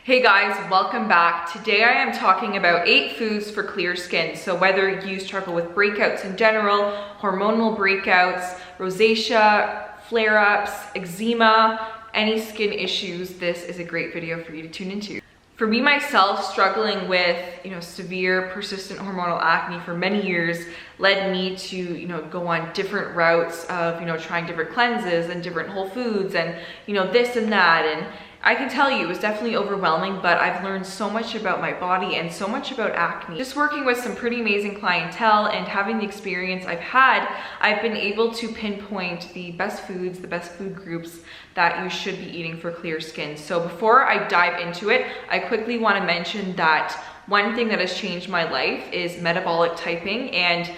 Hey guys, welcome back. Today I am talking about 8 foods for clear skin. So whether you struggle with breakouts in general, hormonal breakouts, rosacea, flare-ups, eczema, any skin issues, this is a great video for you to tune into. For me myself, struggling with severe persistent hormonal acne for many years led me to go on different routes of trying different cleanses and different whole foods and this and that, and I can tell you it was definitely overwhelming, but I've learned so much about my body and so much about acne. Just working with some pretty amazing clientele and having the experience I've had, I've been able to pinpoint the best foods, the best food groups that you should be eating for clear skin. So before I dive into it, I quickly want to mention that one thing that has changed my life is metabolic typing, and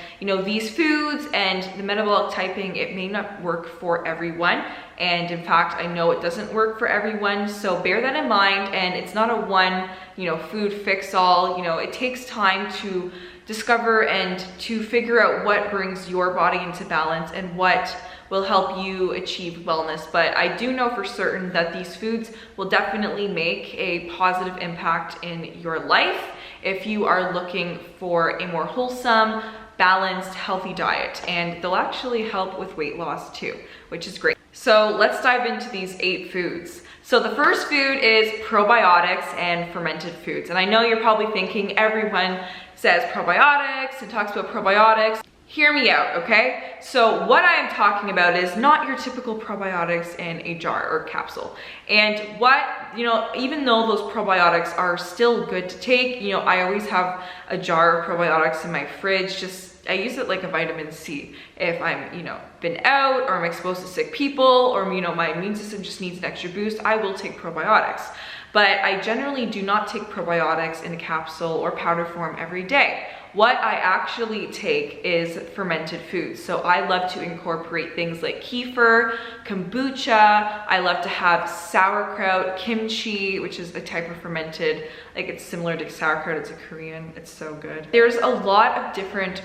these foods and the metabolic typing, it may not work for everyone, and in fact I know it doesn't work for everyone, so bear that in mind. And it's not a one food fix all. It takes time to discover and to figure out what brings your body into balance and what will help you achieve wellness. But I do know for certain that these foods will definitely make a positive impact in your life if you are looking for a more wholesome, balanced, healthy diet. And they'll actually help with weight loss too, which is great. So let's dive into these 8 foods. So the first food is probiotics and fermented foods. And I know you're probably thinking everyone says probiotics and talks about probiotics. Hear me out, okay? So what I am talking about is not your typical probiotics in a jar or capsule. And even though those probiotics are still good to take, I always have a jar of probiotics in my fridge. I use it like a vitamin C. If I'm, been out or I'm exposed to sick people, or, my immune system just needs an extra boost, I will take probiotics. But I generally do not take probiotics in a capsule or powder form every day. What I actually take is fermented foods. So I love to incorporate things like kefir, kombucha. I love to have sauerkraut, kimchi, which is a type of fermented, it's similar to sauerkraut, it's a Korean, it's so good. There's a lot of different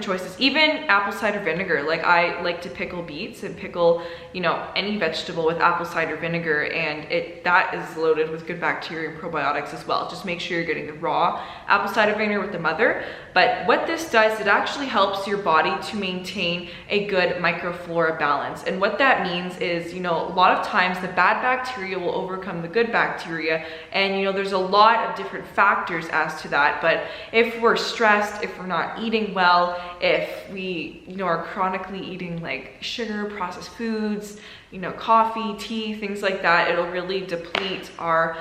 choices, even apple cider vinegar. I like to pickle beets and pickle any vegetable with apple cider vinegar, and that is loaded with good bacteria and probiotics as well. Just make sure you're getting the raw apple cider vinegar with the mother. But what this does, it actually helps your body to maintain a good microflora balance. And what that means is a lot of times the bad bacteria will overcome the good bacteria, and there's a lot of different factors as to that. But if we're stressed, if we're not eating well, if we are chronically eating sugar, processed foods, coffee, tea, things like that, it'll really deplete our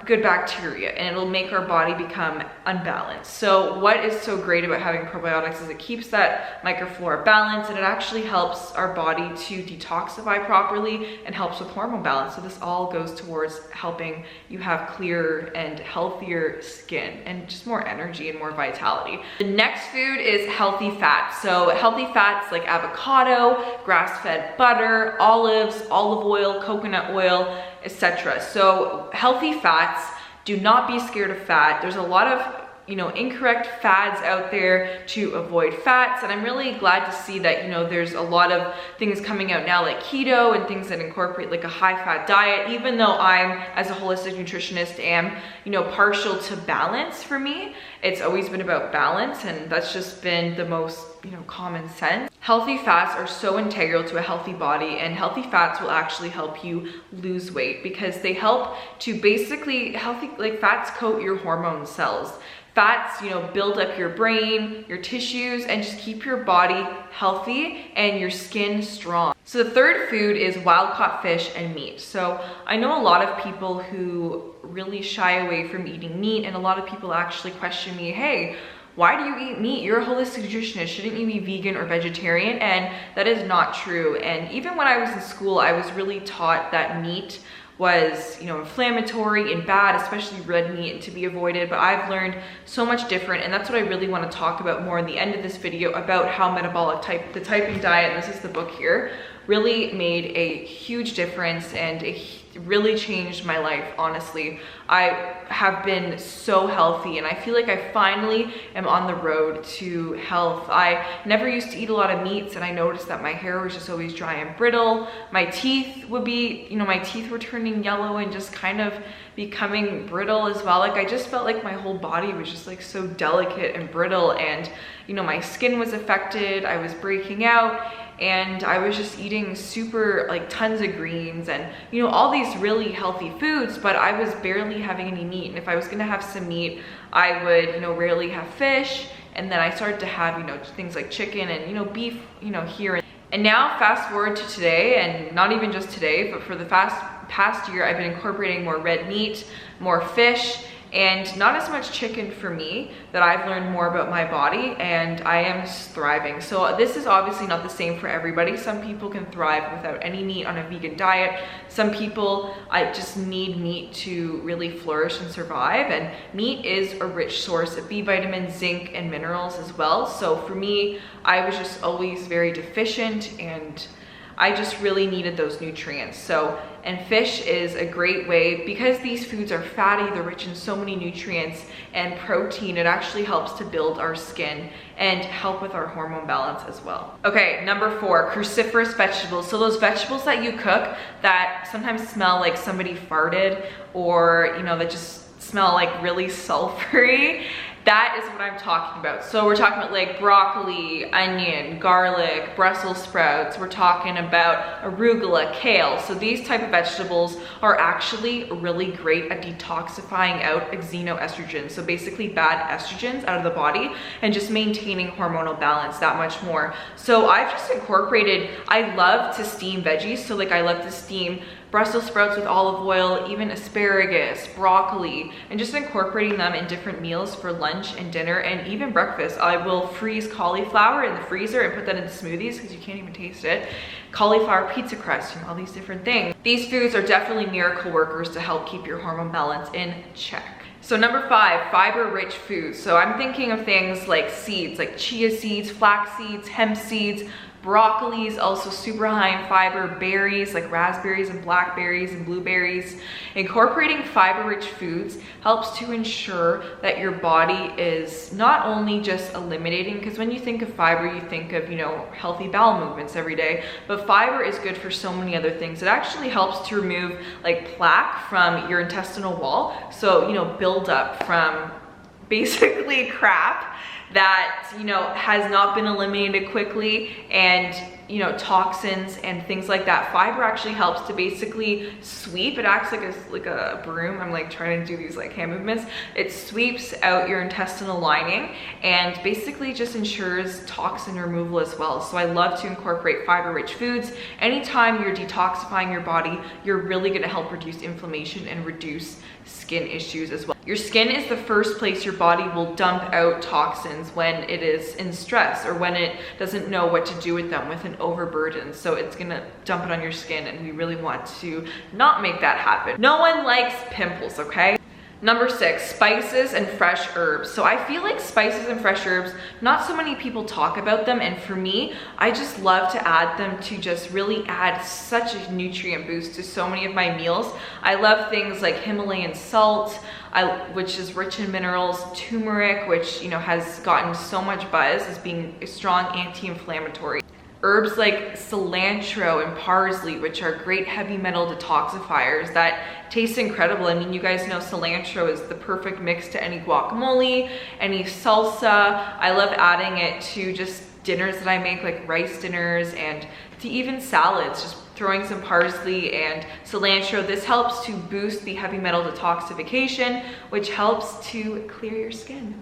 good bacteria, and it'll make our body become unbalanced. So what is so great about having probiotics is it keeps that microflora balance, and it actually helps our body to detoxify properly and helps with hormone balance. So this all goes towards helping you have clearer and healthier skin and just more energy and more vitality. The next food is healthy fats. So healthy fats like avocado, grass-fed butter, olives, olive oil, coconut oil, etc. So healthy fats, do not be scared of fat. There's a lot of incorrect fads out there to avoid fats, and I'm really glad to see that there's a lot of things coming out now like keto and things that incorporate a high fat diet, even though I'm, as a holistic nutritionist, am partial to balance. For me, it's always been about balance, and that's just been the most common sense. Healthy fats are so integral to a healthy body, and healthy fats will actually help you lose weight because they help to basically fats coat your hormone cells. Fats, build up your brain, your tissues, and just keep your body healthy and your skin strong. So the third food is wild-caught fish and meat. So I know a lot of people who really shy away from eating meat, and a lot of people actually question me, hey, why do you eat meat? You're a holistic nutritionist. Shouldn't you be vegan or vegetarian? And that is not true. And even when I was in school, I was really taught that meat was inflammatory and bad, especially red meat, and to be avoided. But I've learned so much different, and that's what I really want to talk about more in the end of this video, about how the typing diet, and this is the book here, really made a huge difference and really changed my life, honestly. I have been so healthy, and I feel like I finally am on the road to health. I never used to eat a lot of meats, and I noticed that my hair was just always dry and brittle. My teeth would be, you know, my teeth were turning yellow and just kind of becoming brittle as well. Like I just felt like my whole body was just like so delicate and brittle, and you know, my skin was affected. I was breaking out, and I was just eating super, like, tons of greens and, you know, all these really healthy foods, but I was barely having any meat. And if I was gonna have some meat, I would, you know, rarely have fish. And then I started to have, you know, things like chicken and, you know, beef, you know, here. And now fast forward to today, and not even just today, but for the past year, I've been incorporating more red meat, more fish, and not as much chicken for me, that I've learned more about my body, and I am thriving. So this is obviously not the same for everybody. Some people can thrive without any meat on a vegan diet. Some people just need meat to really flourish and survive, and meat is a rich source of B vitamins, zinc, and minerals as well. So for me, I was just always very deficient, and I just really needed those nutrients. So, and fish is a great way, because these foods are fatty, they're rich in so many nutrients and protein. It actually helps to build our skin and help with our hormone balance as well. Okay, number 4, cruciferous vegetables. So those vegetables that you cook that sometimes smell like somebody farted, or, you know, that just smell like really sulfury. That is what I'm talking about. So we're talking about like broccoli, onion, garlic, Brussels sprouts. We're talking about arugula, kale. So these type of vegetables are actually really great at detoxifying out xenoestrogens. So basically bad estrogens out of the body, and just maintaining hormonal balance that much more. So I've just incorporated, I love to steam veggies. So like I love to steam Brussels sprouts with olive oil, even asparagus, broccoli, and just incorporating them in different meals for lunch and dinner and even breakfast. I will freeze cauliflower in the freezer and put that into smoothies because you can't even taste it. Cauliflower pizza crust, and all these different things. These foods are definitely miracle workers to help keep your hormone balance in check. So number 5, fiber-rich foods. So I'm thinking of things like seeds, like chia seeds, flax seeds, hemp seeds. Broccoli is also super high in fiber. Berries like raspberries and blackberries and blueberries. Incorporating fiber-rich foods helps to ensure that your body is not only just eliminating, because when you think of fiber, you think of, you know, healthy bowel movements every day, but fiber is good for so many other things. It actually helps to remove like plaque from your intestinal wall. So, you know, build up from basically crap that, you know, has not been eliminated quickly, and, you know, toxins and things like that. Fiber actually helps to basically sweep. It acts like a broom. I'm like trying to do these like hand movements. It sweeps out your intestinal lining and basically just ensures toxin removal as well. So I love to incorporate fiber-rich foods. Anytime you're detoxifying your body, you're really gonna help reduce inflammation and reduce skin issues as well. Your skin is the first place your body will dump out toxins when it is in stress, or when it doesn't know what to do with them, with an overburden. So it's gonna dump it on your skin, and we really want to not make that happen. No one likes pimples, okay? Number 6, spices and fresh herbs. So I feel like spices and fresh herbs, not so many people talk about them, and for me, I just love to add them to just really add such a nutrient boost to so many of my meals. I love things like Himalayan salt, which is rich in minerals, turmeric, which, you know, has gotten so much buzz as being a strong anti-inflammatory. Herbs like cilantro and parsley, which are great heavy metal detoxifiers that taste incredible. I mean, you guys know cilantro is the perfect mix to any guacamole, any salsa. I love adding it to just dinners that I make, like rice dinners, and to even salads, just throwing some parsley and cilantro. This helps to boost the heavy metal detoxification, which helps to clear your skin.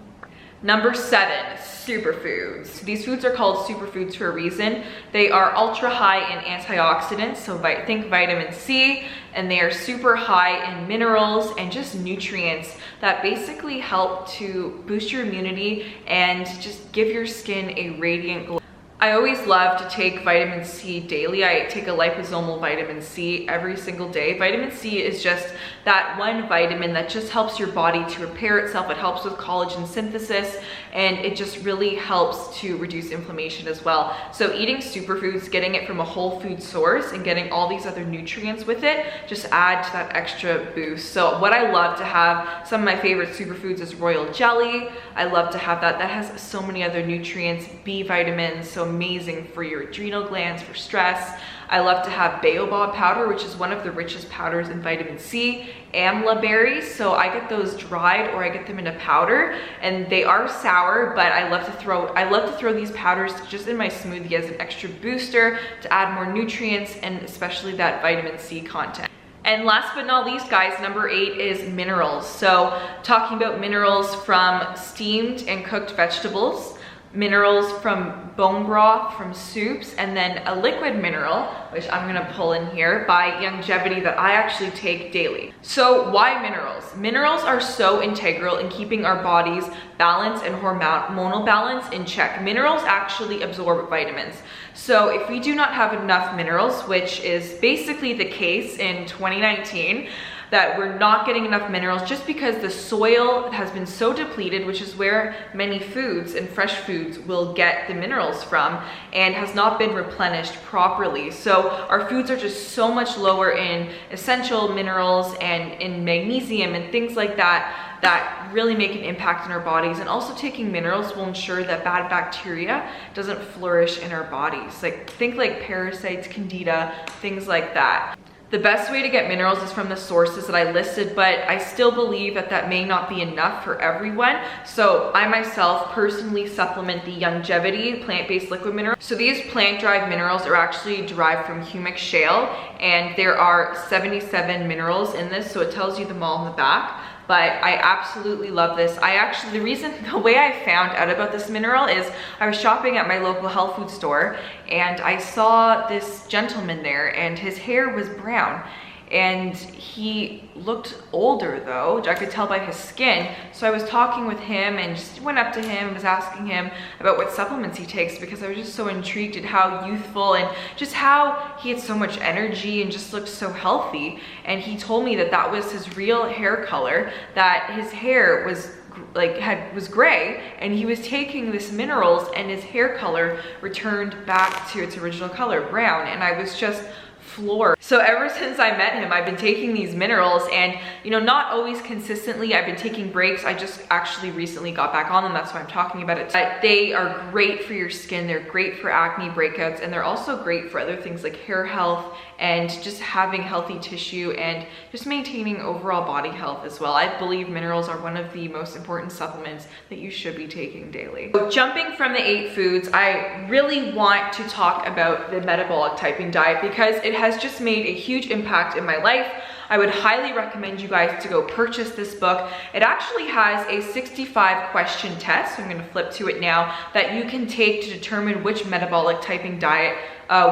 Number 7, superfoods. These foods are called superfoods for a reason. They are ultra high in antioxidants, so think vitamin C, and they are super high in minerals and just nutrients that basically help to boost your immunity and just give your skin a radiant glow. I always love to take vitamin C daily. I take a liposomal vitamin C every single day. Vitamin C is just that one vitamin that just helps your body to repair itself. It helps with collagen synthesis, and it just really helps to reduce inflammation as well. So eating superfoods, getting it from a whole food source and getting all these other nutrients with it just add to that extra boost. So what I love to have, some of my favorite superfoods is royal jelly. I love to have that. That has so many other nutrients, B vitamins, so amazing for your adrenal glands, for stress. I love to have baobab powder, which is one of the richest powders in vitamin C. Amla berries, so I get those dried or I get them in a powder, and they are sour, but I love to throw these powders just in my smoothie as an extra booster to add more nutrients and especially that vitamin C content. And last but not least, guys, number 8 is minerals. So talking about minerals from steamed and cooked vegetables, minerals from bone broth, from soups, and then a liquid mineral, which I'm gonna pull in here by Longevity, that I actually take daily. So why minerals? Minerals are so integral in keeping our body's balance and hormonal balance in check. Minerals actually absorb vitamins. So if we do not have enough minerals, which is basically the case in 2019, that we're not getting enough minerals just because the soil has been so depleted, which is where many foods and fresh foods will get the minerals from, and has not been replenished properly. So our foods are just so much lower in essential minerals and in magnesium and things like that, that really make an impact in our bodies. And also taking minerals will ensure that bad bacteria doesn't flourish in our bodies. Like think like parasites, candida, things like that. The best way to get minerals is from the sources that I listed, but I still believe that that may not be enough for everyone. So I myself personally supplement the Longevity plant-based liquid minerals. So these plant-derived minerals are actually derived from humic shale, and there are 77 minerals in this, so it tells you them all in the back. But I absolutely love this. The way I found out about this mineral is I was shopping at my local health food store, and I saw this gentleman there, and his hair was brown. And he looked older though, I could tell by his skin. So I was talking with him and just went up to him and was asking him about what supplements he takes, because I was just so intrigued at how youthful and just how he had so much energy and just looked so healthy. And he told me that that was his real hair color, that his hair was gray, and he was taking this minerals and his hair color returned back to its original color, brown. And I was just floored. So ever since I met him, I've been taking these minerals, and not always consistently. I've been taking breaks. I just actually recently got back on them. That's why I'm talking about it. But they are great for your skin. They're great for acne, breakouts, and they're also great for other things like hair health and just having healthy tissue and just maintaining overall body health as well. I believe minerals are one of the most important supplements that you should be taking daily. So jumping from the 8 foods, I really want to talk about the metabolic typing diet because it has just made a huge impact in my life. I would highly recommend you guys to go purchase this book. It actually has a 65 question test, so I'm going to flip to it now, that you can take to determine which metabolic typing diet,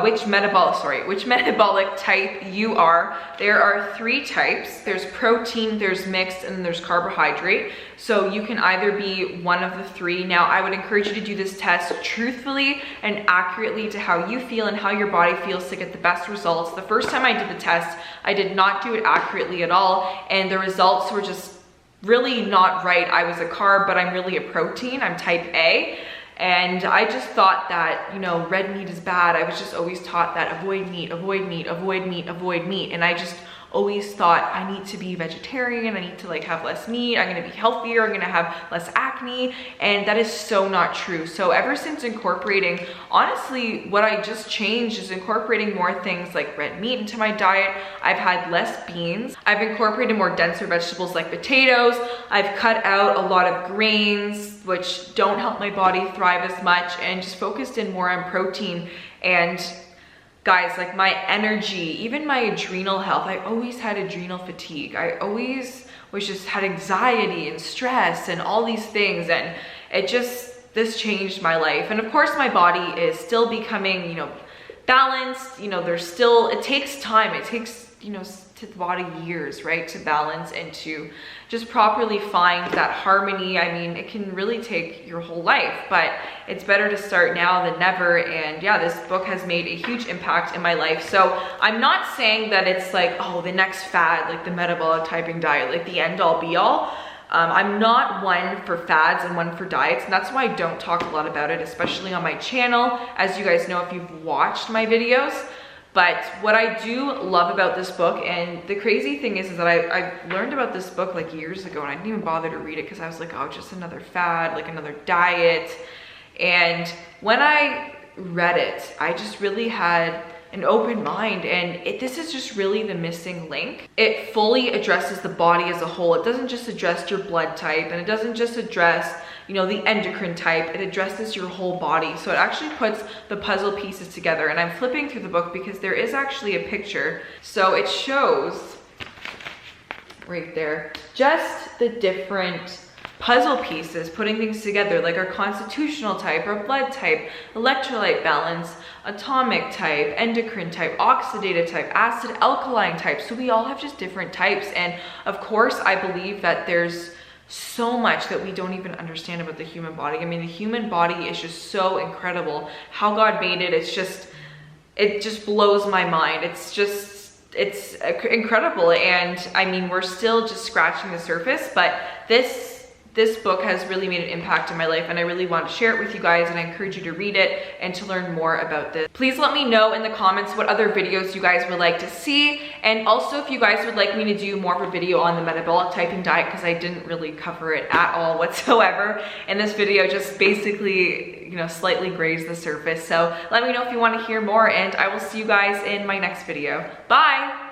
which metabolic type you are. There are 3 types. There's protein, there's mixed, and there's carbohydrate. So you can either be one of the 3. Now, I would encourage you to do this test truthfully and accurately to how you feel and how your body feels to get the best results. The first time I did the test, I did not do it accurately at all, and the results were just really not right. I was a carb, but I'm really a protein. I'm type A. And I just thought that, red meat is bad. I was just always taught that avoid meat, avoid meat, avoid meat, avoid meat. And I just always thought I need to be vegetarian. I need to have less meat. I'm going to be healthier. I'm going to have less acne. And that is so not true. So ever since incorporating, honestly, what I just changed is incorporating more things like red meat into my diet. I've had less beans. I've incorporated more denser vegetables like potatoes. I've cut out a lot of grains, which don't help my body thrive as much, and just focused in more on protein. And guys, my energy, even my adrenal health, I always had adrenal fatigue. I always had anxiety and stress and all these things, and this changed my life. And of course my body is still becoming, balanced. It takes time. It takes, to the body years, right, to balance and to just properly find that harmony. I mean, it can really take your whole life, but it's better to start now than never. And yeah, this book has made a huge impact in my life. So I'm not saying that it's like, oh, the next fad, like the metabolic typing diet, like the end all be all. I'm not one for fads and one for diets, and that's why I don't talk a lot about it, especially on my channel, as you guys know if you've watched my videos. But what I do love about this book, and the crazy thing is that I learned about this book like years ago, and I didn't even bother to read it because I was like, oh, just another fad, like another diet. And when I read it, I just really had an open mind, and this is just really the missing link. It fully addresses the body as a whole. It doesn't just address your blood type, and it doesn't just address, you know, the endocrine type. It addresses your whole body. So it actually puts the puzzle pieces together. And I'm flipping through the book because there is actually a picture. So it shows right there just the different puzzle pieces, putting things together, like our constitutional type, our blood type, electrolyte balance, atomic type, endocrine type, oxidative type, acid alkaline type. So we all have just different types. And of course, I believe that there's so much that we don't even understand about the human body. I mean, the human body is just so incredible. How God made it, it just blows my mind. It's incredible. And I mean, we're still just scratching the surface, but this book has really made an impact in my life, and I really want to share it with you guys, and I encourage you to read it and to learn more about this. Please let me know in the comments what other videos you guys would like to see, and also if you guys would like me to do more of a video on the metabolic typing diet, because I didn't really cover it at all whatsoever, and this video just basically, you know, slightly grazed the surface. So let me know if you want to hear more, and I will see you guys in my next video. Bye!